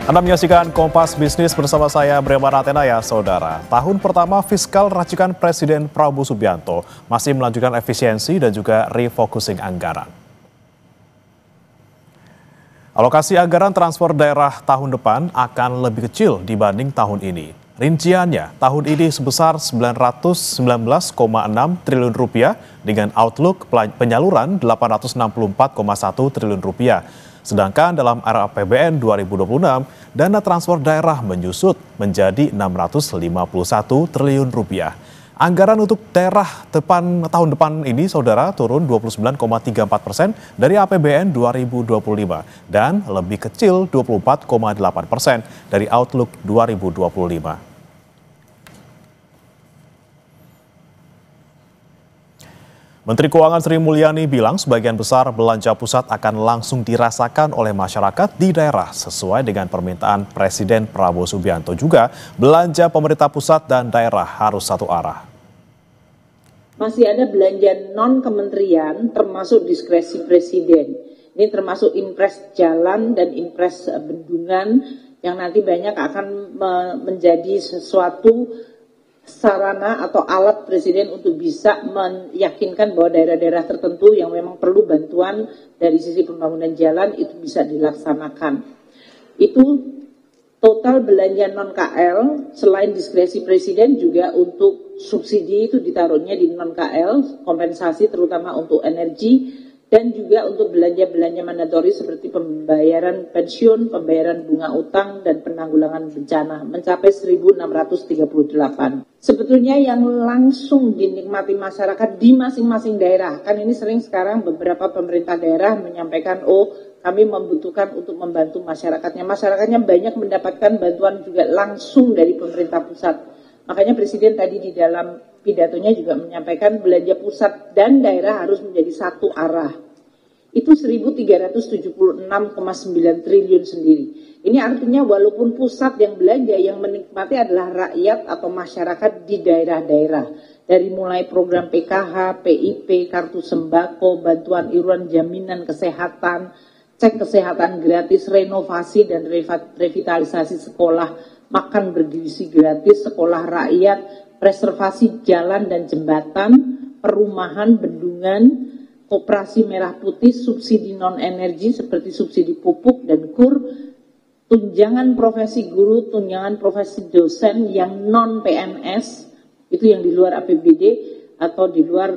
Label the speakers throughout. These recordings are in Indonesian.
Speaker 1: Anda menyaksikan Kompas Bisnis bersama saya, Breman Atenaya, Saudara. Tahun pertama fiskal racikan Presiden Prabowo Subianto masih melanjutkan efisiensi dan juga refocusing anggaran. Alokasi anggaran transfer daerah tahun depan akan lebih kecil dibanding tahun ini. Rinciannya, tahun ini sebesar 919,6 triliun rupiah dengan outlook penyaluran 864,1 triliun rupiah. Sedangkan dalam RAPBN 2026, dana transfer daerah menyusut menjadi 651 triliun rupiah. Anggaran untuk daerah tahun depan ini, Saudara, turun 29,34% dari APBN 2025 dan lebih kecil 24,8% dari Outlook 2025. Menteri Keuangan Sri Mulyani bilang sebagian besar belanja pusat akan langsung dirasakan oleh masyarakat di daerah sesuai dengan permintaan Presiden Prabowo Subianto. Juga belanja pemerintah pusat dan daerah harus satu arah.
Speaker 2: Masih ada belanja non-kementerian termasuk diskresi Presiden. Ini termasuk impres jalan dan impres bendungan yang nanti banyak akan menjadi sesuatu sarana atau alat Presiden untuk bisa meyakinkan bahwa daerah-daerah tertentu yang memang perlu bantuan dari sisi pembangunan jalan itu bisa dilaksanakan. Itu total belanja non-KL selain diskresi Presiden juga untuk subsidi itu ditaruhnya di non-KL, kompensasi terutama untuk energi dan juga untuk belanja-belanja mandatori seperti pembayaran pensiun, pembayaran bunga utang, dan penanggulangan bencana mencapai 1.638. Sebetulnya yang langsung dinikmati masyarakat di masing-masing daerah, kan ini sering sekarang beberapa pemerintah daerah menyampaikan, kami membutuhkan untuk membantu masyarakatnya. Masyarakatnya banyak mendapatkan bantuan juga langsung dari pemerintah pusat. Makanya Presiden tadi di dalam pidatonya juga menyampaikan belanja pusat dan daerah harus menjadi satu arah. Itu 1.376,9 triliun sendiri. Ini artinya walaupun pusat yang belanja, yang menikmati adalah rakyat atau masyarakat di daerah-daerah. Dari mulai program PKH, PIP, kartu sembako, bantuan iuran jaminan kesehatan, cek kesehatan gratis, renovasi dan revitalisasi sekolah, makan bergizi gratis, sekolah rakyat, preservasi jalan dan jembatan, perumahan, bendungan, koperasi merah putih, subsidi non-energi seperti subsidi pupuk dan KUR, tunjangan profesi guru, tunjangan profesi dosen yang non-PNS, itu yang di luar APBD atau di luar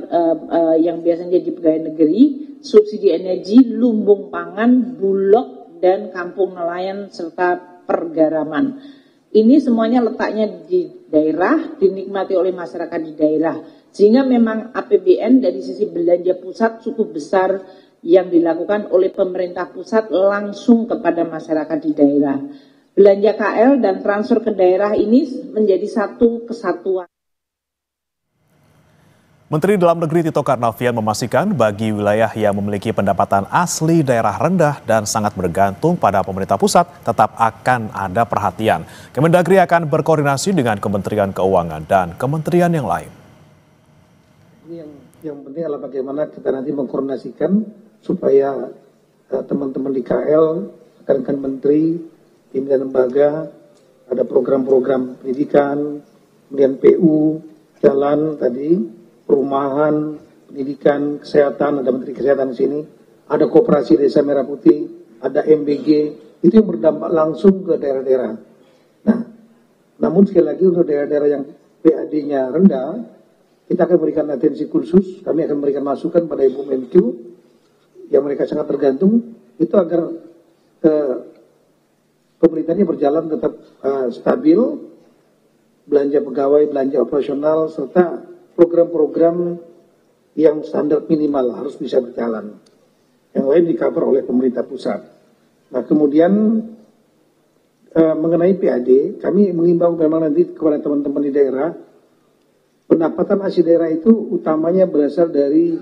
Speaker 2: yang biasanya di pegawai negeri, subsidi energi, lumbung pangan, bulog, dan kampung nelayan serta pergaraman. Ini semuanya letaknya di daerah, dinikmati oleh masyarakat di daerah. Sehingga memang APBN dari sisi belanja pusat cukup besar yang dilakukan oleh pemerintah pusat langsung kepada masyarakat di daerah. Belanja KL dan transfer ke daerah ini menjadi satu kesatuan.
Speaker 1: Menteri Dalam Negeri Tito Karnavian memastikan bagi wilayah yang memiliki pendapatan asli daerah rendah dan sangat bergantung pada pemerintah pusat tetap akan ada perhatian. Kemendagri akan berkoordinasi dengan Kementerian Keuangan dan kementerian yang lain.
Speaker 3: Yang penting adalah bagaimana kita nanti mengkoordinasikan supaya teman-teman di KL, rekan-rekan menteri, pimpinan lembaga, ada program-program pendidikan, kemudian PU, jalan tadi, perumahan, pendidikan, kesehatan, ada Menteri Kesehatan di sini, ada Koperasi Desa Merah Putih, ada MBG, itu yang berdampak langsung ke daerah-daerah. Nah, namun sekali lagi untuk daerah-daerah yang PAD-nya rendah, kita akan berikan atensi khusus, kami akan berikan masukan pada Ibu Menkyu, yang mereka sangat tergantung, itu agar pemerintahannya berjalan tetap stabil, belanja pegawai, belanja operasional, serta program-program yang standar minimal harus bisa berjalan. Yang lain di-cover oleh pemerintah pusat. Nah, kemudian mengenai PAD, kami mengimbau memang nanti kepada teman-teman di daerah, pendapatan asli daerah itu utamanya berasal dari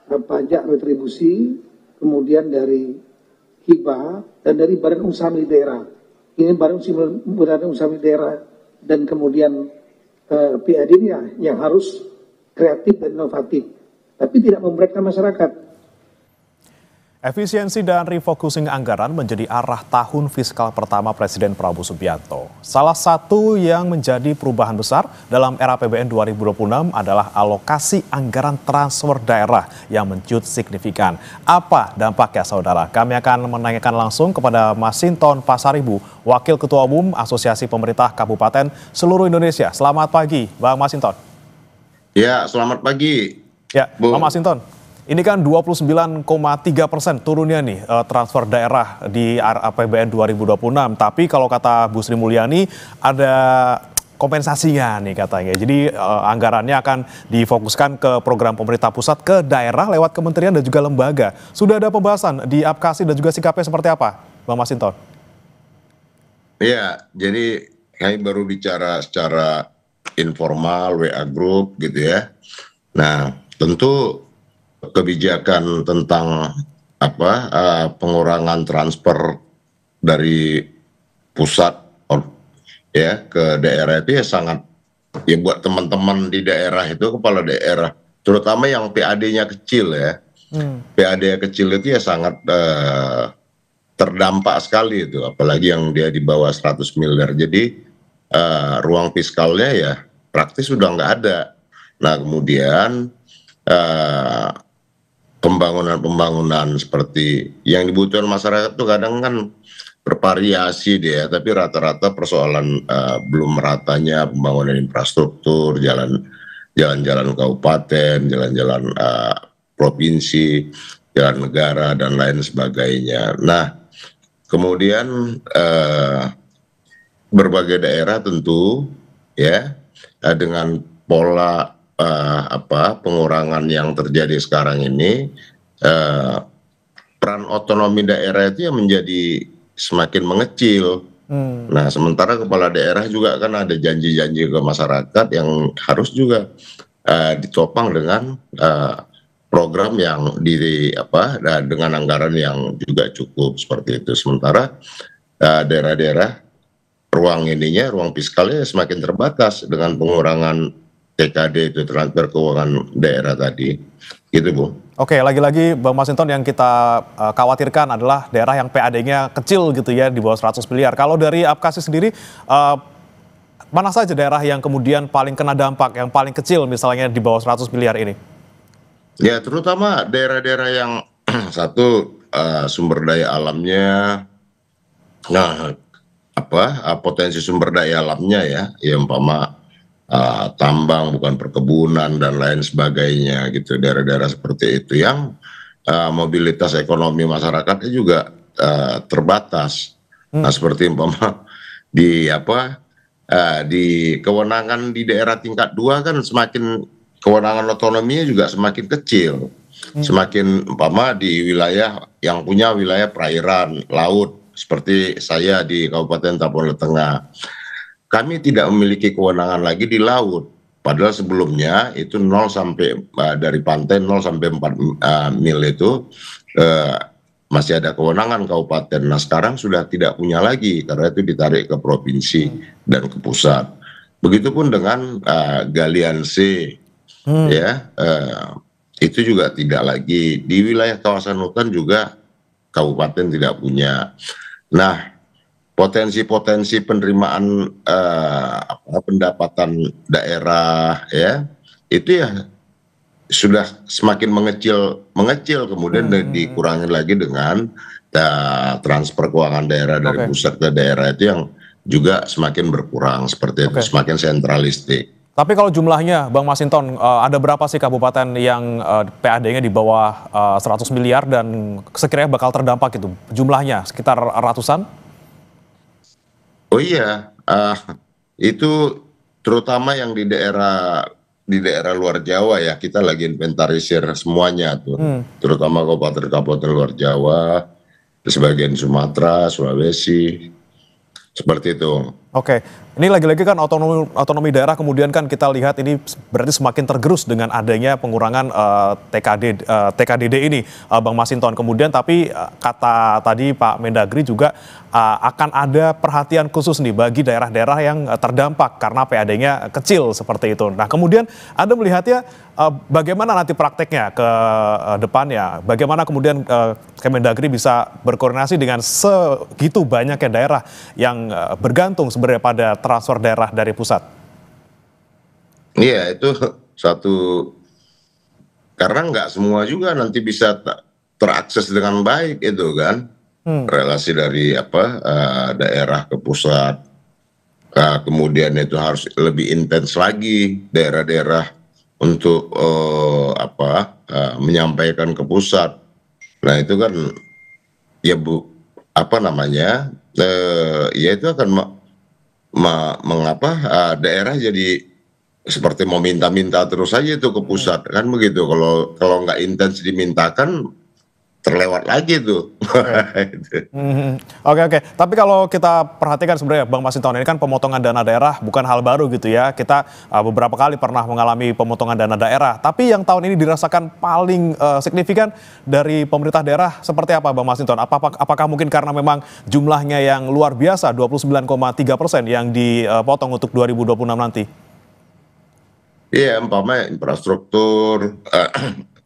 Speaker 3: pajak retribusi, kemudian dari hibah, dan dari badan usaha milik daerah. Ini badan usaha milik daerah, dan kemudian PAD-nya yang harus kreatif dan inovatif, tapi tidak memberatkan masyarakat.
Speaker 1: Efisiensi dan refocusing anggaran menjadi arah tahun fiskal pertama Presiden Prabowo Subianto. Salah satu yang menjadi perubahan besar dalam era APBN 2026 adalah alokasi anggaran transfer daerah yang mencuat signifikan. Apa dampaknya, saudara? Kami akan menanyakan langsung kepada Mas Sinton Pasaribu, Wakil Ketua Umum Asosiasi Pemerintah Kabupaten Seluruh Indonesia. Selamat pagi, Bang Mas Sinton.
Speaker 4: Ya, selamat pagi.
Speaker 1: Ya, Bang Mas Sinton. Ini kan 29,3% turunnya nih transfer daerah di APBN 2026. Tapi kalau kata Bu Sri Mulyani ada kompensasinya nih katanya. Jadi anggarannya akan difokuskan ke program pemerintah pusat ke daerah lewat kementerian dan juga lembaga. Sudah ada pembahasan di APKASI dan juga sikapnya seperti apa, Bang Mas Sinton?
Speaker 4: Iya, jadi kami baru bicara secara informal, WA Group gitu ya. Nah, tentu kebijakan tentang pengurangan transfer dari pusat ya ke daerah itu ya sangat ya buat teman-teman di daerah itu, kepala daerah terutama yang PAD-nya kecil ya. PAD kecil itu ya sangat terdampak sekali itu, apalagi yang dia di bawah 100 miliar. Jadi ruang fiskalnya ya praktis sudah nggak ada. Nah, kemudian pembangunan seperti yang dibutuhkan masyarakat itu kadang kan bervariasi dia, tapi rata-rata persoalan belum meratanya pembangunan infrastruktur, jalan-jalan kabupaten, jalan-jalan provinsi, jalan negara dan lain sebagainya. Nah, kemudian berbagai daerah tentu ya dengan pola pengurangan yang terjadi sekarang ini, peran otonomi daerah itu yang menjadi semakin mengecil. Nah, sementara kepala daerah juga kan ada janji-janji ke masyarakat yang harus juga ditopang dengan program yang dengan anggaran yang juga cukup seperti itu. Sementara daerah-daerah ruang fiskalnya semakin terbatas dengan pengurangan TKD itu, transfer keuangan daerah tadi, gitu Bu.
Speaker 1: Oke, lagi-lagi Bang Mas Sinton yang kita khawatirkan adalah daerah yang PAD-nya kecil gitu ya, di bawah 100 miliar. Kalau dari APKASI sendiri, mana saja daerah yang kemudian paling kena dampak, yang paling kecil misalnya di bawah 100 miliar ini?
Speaker 4: Ya, terutama daerah-daerah yang satu sumber daya alamnya, potensi sumber daya alamnya ya, umpama tambang bukan perkebunan dan lain sebagainya gitu, daerah-daerah seperti itu yang mobilitas ekonomi masyarakatnya juga terbatas. Nah, seperti umpama di kewenangan di daerah tingkat 2 kan semakin kewenangan otonominya juga semakin kecil. Semakin umpama di wilayah yang punya wilayah perairan laut seperti saya di Kabupaten Tapani Tengah, kami tidak memiliki kewenangan lagi di laut. Padahal sebelumnya itu dari pantai 0 sampai 4 mil itu masih ada kewenangan kabupaten. Nah, sekarang sudah tidak punya lagi karena itu ditarik ke provinsi dan ke pusat. Begitupun dengan galian C, itu juga tidak lagi. Di wilayah kawasan hutan juga kabupaten tidak punya. Nah, potensi penerimaan pendapatan daerah ya itu ya sudah semakin mengecil kemudian dikurangi lagi dengan transfer keuangan daerah dari pusat ke daerah itu yang juga semakin berkurang seperti itu, semakin sentralistik.
Speaker 1: Tapi kalau jumlahnya, Bang Mas Sinton, ada berapa sih kabupaten yang PAD-nya di bawah 100 miliar dan sekiranya bakal terdampak itu? Jumlahnya sekitar ratusan?
Speaker 4: Oh iya, itu terutama yang di daerah luar Jawa ya, kita lagi inventarisir semuanya tuh, terutama kabupaten luar Jawa, sebagian Sumatera, Sulawesi, seperti itu.
Speaker 1: Oke, ini lagi-lagi kan otonomi daerah kemudian kan kita lihat ini berarti semakin tergerus dengan adanya pengurangan TKDD ini, Bang Masinton. Kemudian tapi kata tadi Pak Mendagri juga akan ada perhatian khusus nih bagi daerah-daerah yang terdampak karena PAD-nya kecil seperti itu. Nah kemudian Anda melihatnya bagaimana nanti prakteknya ke depannya? Bagaimana kemudian Kemendagri bisa berkoordinasi dengan segitu banyaknya daerah yang bergantung sebenarnya pada transfer daerah dari pusat?
Speaker 4: Iya, itu satu, karena nggak semua juga nanti bisa terakses dengan baik itu kan, relasi dari daerah ke pusat. Kemudian itu harus lebih intens lagi daerah-daerah untuk menyampaikan ke pusat. Nah itu kan ya ya itu akan mengapa daerah jadi seperti mau minta-minta terus saja itu ke pusat kan begitu. Kalau nggak intens dimintakan terlewat lagi tuh.
Speaker 1: Oke. Tapi kalau kita perhatikan sebenarnya Bang Masinton, ini kan pemotongan dana daerah bukan hal baru gitu ya. Kita beberapa kali pernah mengalami pemotongan dana daerah. Tapi yang tahun ini dirasakan paling signifikan dari pemerintah daerah seperti apa Bang Masinton? Apakah mungkin karena memang jumlahnya yang luar biasa 29,3% yang dipotong untuk 2026 nanti?
Speaker 4: Iya, umpamanya infrastruktur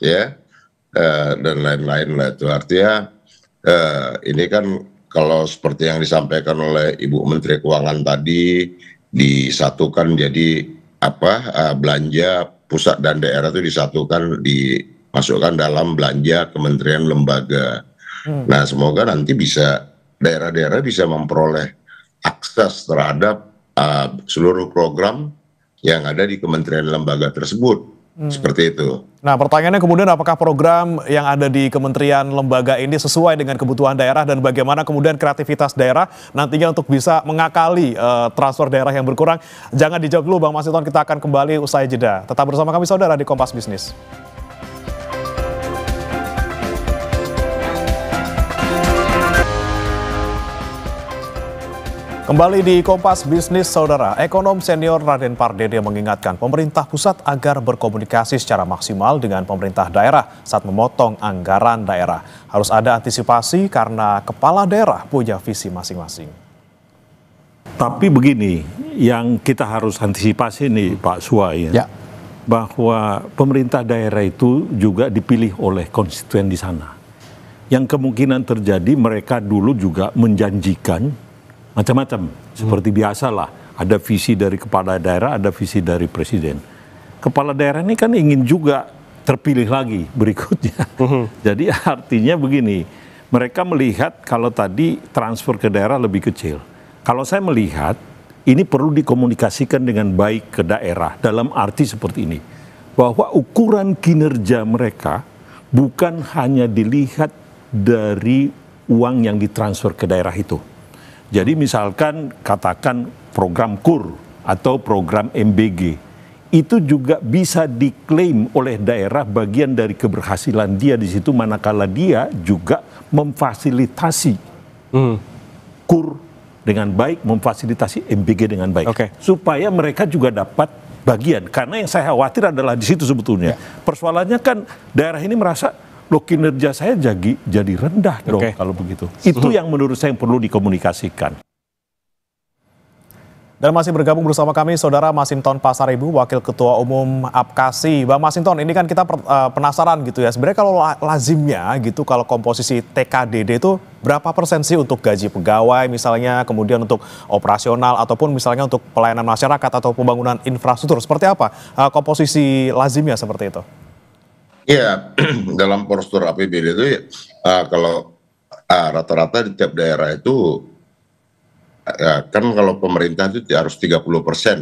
Speaker 4: ya. Dan lain-lain lah itu artinya ini kan kalau seperti yang disampaikan oleh Ibu Menteri Keuangan tadi disatukan jadi belanja pusat dan daerah itu disatukan dimasukkan dalam belanja kementerian lembaga. Nah semoga nanti bisa daerah-daerah bisa memperoleh akses terhadap seluruh program yang ada di kementerian lembaga tersebut. Seperti itu.
Speaker 1: Nah pertanyaannya kemudian apakah program yang ada di kementerian lembaga ini sesuai dengan kebutuhan daerah dan bagaimana kemudian kreativitas daerah nantinya untuk bisa mengakali transfer daerah yang berkurang? Jangan dijawab dulu Bang Masinton, kita akan kembali usai jeda. Tetap bersama kami saudara di Kompas Bisnis. Kembali di Kompas Bisnis, saudara. Ekonom senior Raden Pardede mengingatkan pemerintah pusat agar berkomunikasi secara maksimal dengan pemerintah daerah saat memotong anggaran daerah. Harus ada antisipasi karena kepala daerah punya visi masing-masing.
Speaker 5: Tapi begini, yang kita harus antisipasi nih Pak Suwai, bahwa pemerintah daerah itu juga dipilih oleh konstituen di sana. Yang kemungkinan terjadi mereka dulu juga menjanjikan macam-macam, seperti biasalah, ada visi dari kepala daerah, ada visi dari presiden. Kepala daerah ini kan ingin juga terpilih lagi berikutnya. Jadi artinya begini, mereka melihat kalau tadi transfer ke daerah lebih kecil. Kalau saya melihat, ini perlu dikomunikasikan dengan baik ke daerah, dalam arti seperti ini, bahwa ukuran kinerja mereka bukan hanya dilihat dari uang yang ditransfer ke daerah itu. Jadi misalkan katakan program KUR atau program MBG, itu juga bisa diklaim oleh daerah bagian dari keberhasilan dia di situ manakala dia juga memfasilitasi KUR dengan baik, memfasilitasi MBG dengan baik. Supaya mereka juga dapat bagian. Karena yang saya khawatir adalah di situ sebetulnya. Persoalannya kan daerah ini merasa loh kinerja saya jadi rendah dong kalau begitu. Itu yang menurut saya yang perlu dikomunikasikan.
Speaker 1: Dan masih bergabung bersama kami Saudara Masinton Pasaribu, Wakil Ketua Umum APKASI. Bang Masinton, ini kan kita penasaran gitu ya. Sebenarnya kalau lazimnya gitu, kalau komposisi TKDD itu berapa persen sih untuk gaji pegawai misalnya, kemudian untuk operasional ataupun misalnya untuk pelayanan masyarakat atau pembangunan infrastruktur. Seperti apa komposisi lazimnya seperti itu?
Speaker 4: Iya, dalam postur APBD itu kalau rata-rata di tiap daerah itu kan kalau pemerintah itu harus 30%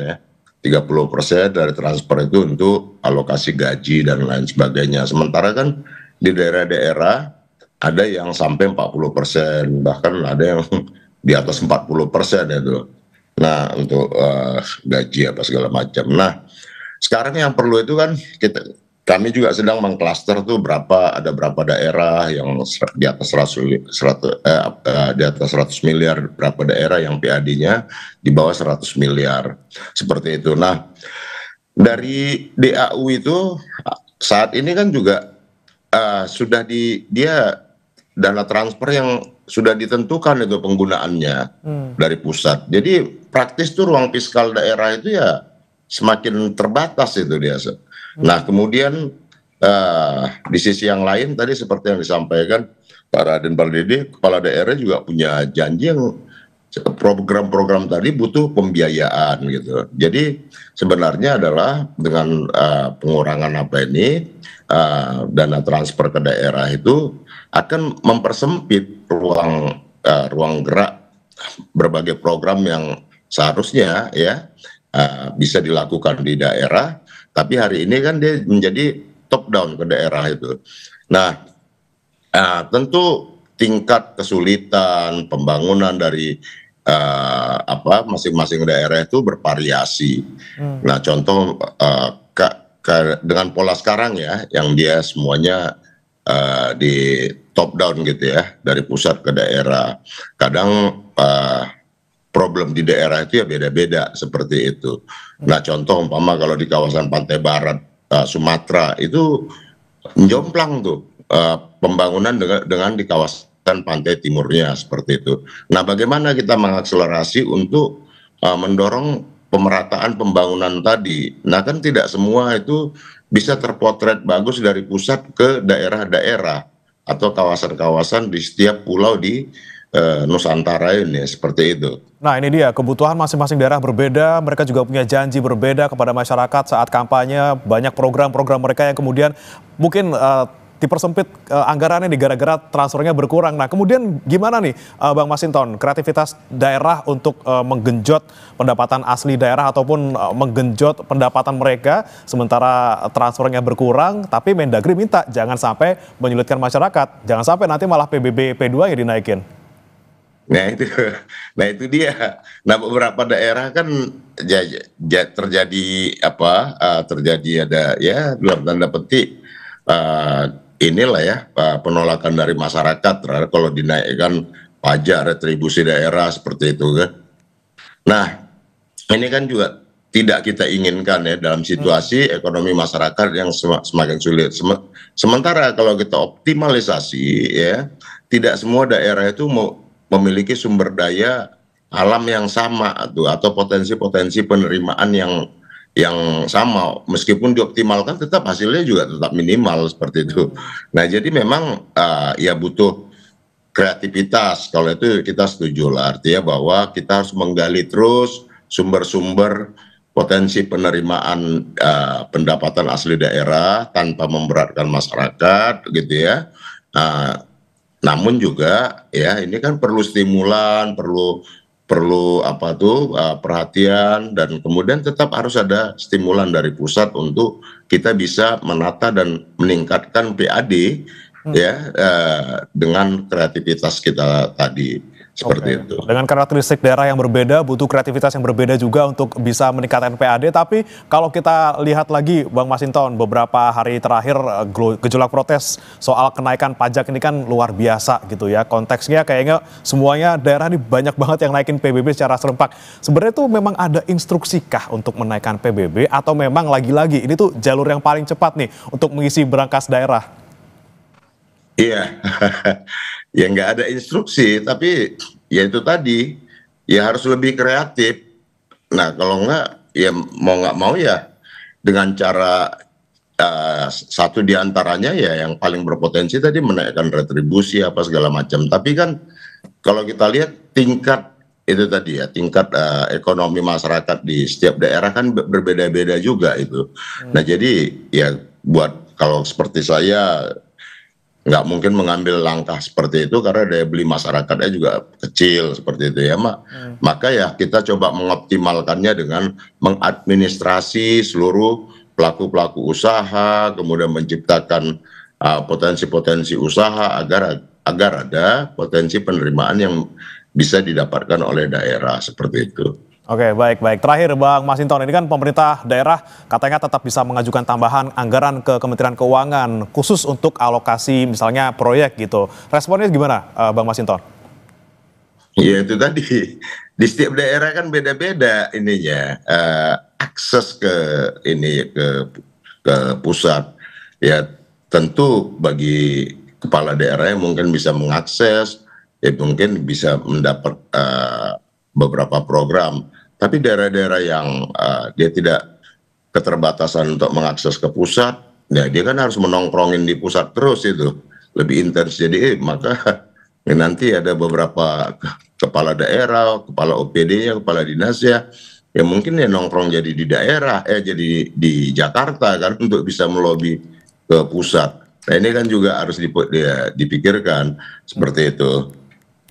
Speaker 4: ya. 30% dari transfer itu untuk alokasi gaji dan lain sebagainya. Sementara kan di daerah-daerah ada yang sampai 40%, bahkan ada yang di atas 40% itu. Nah, untuk gaji apa segala macam. Nah, sekarang yang perlu itu kan kami juga sedang mengklaster tuh ada berapa daerah yang di atas 100 miliar, berapa daerah yang PAD-nya di bawah 100 miliar. Seperti itu. Nah, dari DAU itu saat ini kan juga sudah dia dana transfer yang sudah ditentukan itu penggunaannya dari pusat. Jadi praktis tuh ruang fiskal daerah itu ya semakin terbatas itu dia. Nah, kemudian di sisi yang lain tadi seperti yang disampaikan Pak Raden Pardede, kepala daerah juga punya janji yang program-program tadi butuh pembiayaan gitu. Jadi sebenarnya adalah dengan pengurangan dana transfer ke daerah itu akan mempersempit ruang gerak berbagai program yang seharusnya ya bisa dilakukan di daerah, tapi hari ini kan dia menjadi top down ke daerah itu. Nah, tentu tingkat kesulitan pembangunan dari masing-masing daerah itu bervariasi. Nah, contoh dengan pola sekarang ya, yang dia semuanya di top down gitu ya, dari pusat ke daerah. Kadang problem di daerah itu ya beda-beda seperti itu. Nah, contoh umpama kalau di kawasan pantai barat Sumatera itu jomplang tuh pembangunan dengan di kawasan pantai timurnya seperti itu. Nah, bagaimana kita mengakselerasi untuk mendorong pemerataan pembangunan tadi? Nah, kan tidak semua itu bisa terpotret bagus dari pusat ke daerah-daerah atau kawasan-kawasan di setiap pulau di Nusantara ini, seperti itu.
Speaker 1: Nah, ini dia, kebutuhan masing-masing daerah berbeda, mereka juga punya janji berbeda kepada masyarakat saat kampanye, banyak program-program mereka yang kemudian mungkin dipersempit anggarannya di gara-gara transfernya berkurang. Nah, kemudian gimana nih Bang Masinton, kreativitas daerah untuk menggenjot pendapatan asli daerah ataupun menggenjot pendapatan mereka sementara transfernya berkurang, tapi Mendagri minta jangan sampai menyulitkan masyarakat, jangan sampai nanti malah PBB P2 yang dinaikin.
Speaker 4: Nah itu dia. Nah, beberapa daerah kan terjadi ada ya dalam tanda petik inilah ya penolakan dari masyarakat terhadap kalau dinaikkan pajak retribusi daerah seperti itu kan. Nah, ini kan juga tidak kita inginkan ya dalam situasi ekonomi masyarakat yang semakin sulit. Sementara kalau kita optimalisasi ya, tidak semua daerah itu memiliki sumber daya alam yang sama atau potensi-potensi penerimaan yang sama, meskipun dioptimalkan tetap hasilnya juga tetap minimal seperti itu. Nah, jadi memang ya butuh kreativitas, kalau itu kita setuju lah, artinya bahwa kita harus menggali terus sumber-sumber potensi penerimaan pendapatan asli daerah tanpa memberatkan masyarakat gitu ya. Namun juga ya ini kan perlu stimulan, perlu perhatian, dan kemudian tetap harus ada stimulan dari pusat untuk kita bisa menata dan meningkatkan PAD ya dengan kreativitas kita tadi. Seperti itu. Dengan
Speaker 1: karakteristik daerah yang berbeda, butuh kreativitas yang berbeda juga untuk bisa meningkatkan PAD. Tapi kalau kita lihat lagi, Bang Masinton, beberapa hari terakhir gejolak protes soal kenaikan pajak ini kan luar biasa gitu ya. Konteksnya kayaknya semuanya daerah ini banyak banget yang naikin PBB secara serempak. Sebenarnya itu memang ada instruksikah untuk menaikkan PBB atau memang lagi-lagi ini tuh jalur yang paling cepat nih untuk mengisi berangkas daerah?
Speaker 4: Iya, ya nggak ada instruksi, tapi ya itu tadi, ya harus lebih kreatif. Nah, kalau nggak, ya mau nggak mau ya dengan cara satu diantaranya ya yang paling berpotensi tadi menaikkan retribusi apa segala macam. Tapi kan kalau kita lihat tingkat itu tadi ya, tingkat ekonomi masyarakat di setiap daerah kan berbeda-beda juga itu. Nah, jadi ya buat kalau seperti saya nggak mungkin mengambil langkah seperti itu karena daya beli masyarakatnya juga kecil seperti itu ya maka ya kita coba mengoptimalkannya dengan mengadministrasi seluruh pelaku-pelaku usaha, kemudian menciptakan potensi-potensi usaha agar ada potensi penerimaan yang bisa didapatkan oleh daerah seperti itu.
Speaker 1: Oke, baik. Terakhir Bang Masinton, ini kan pemerintah daerah katanya tetap bisa mengajukan tambahan anggaran ke Kementerian Keuangan khusus untuk alokasi misalnya proyek gitu. Responnya gimana Bang Masinton?
Speaker 4: Ya itu tadi, di setiap daerah kan beda-beda ininya, akses ke ke pusat. Ya tentu bagi kepala daerah yang mungkin bisa mengakses, ya mungkin bisa mendapat beberapa program. Tapi daerah-daerah yang dia tidak keterbatasan untuk mengakses ke pusat, ya dia kan harus menongkrongin di pusat terus itu, lebih intens. Jadi maka nanti ada beberapa kepala daerah, kepala OPD-nya, kepala dinasnya, ya mungkin ya nongkrong jadi di daerah, jadi di Jakarta kan untuk bisa melobi ke pusat. Nah ini kan juga harus dipikirkan seperti itu.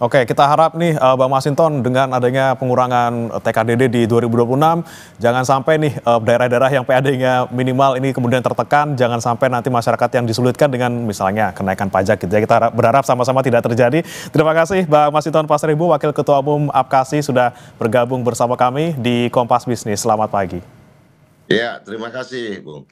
Speaker 1: Oke, kita harap nih Bang Masinton dengan adanya pengurangan TKDD di 2026, jangan sampai nih daerah-daerah yang PAD-nya minimal ini kemudian tertekan, jangan sampai nanti masyarakat yang disulitkan dengan misalnya kenaikan pajak gitu ya. Kita berharap sama-sama tidak terjadi. Terima kasih Bang Masinton Pasaribu, Wakil Ketua Umum APKASI sudah bergabung bersama kami di Kompas Bisnis. Selamat pagi.
Speaker 4: Ya, terima kasih Bung.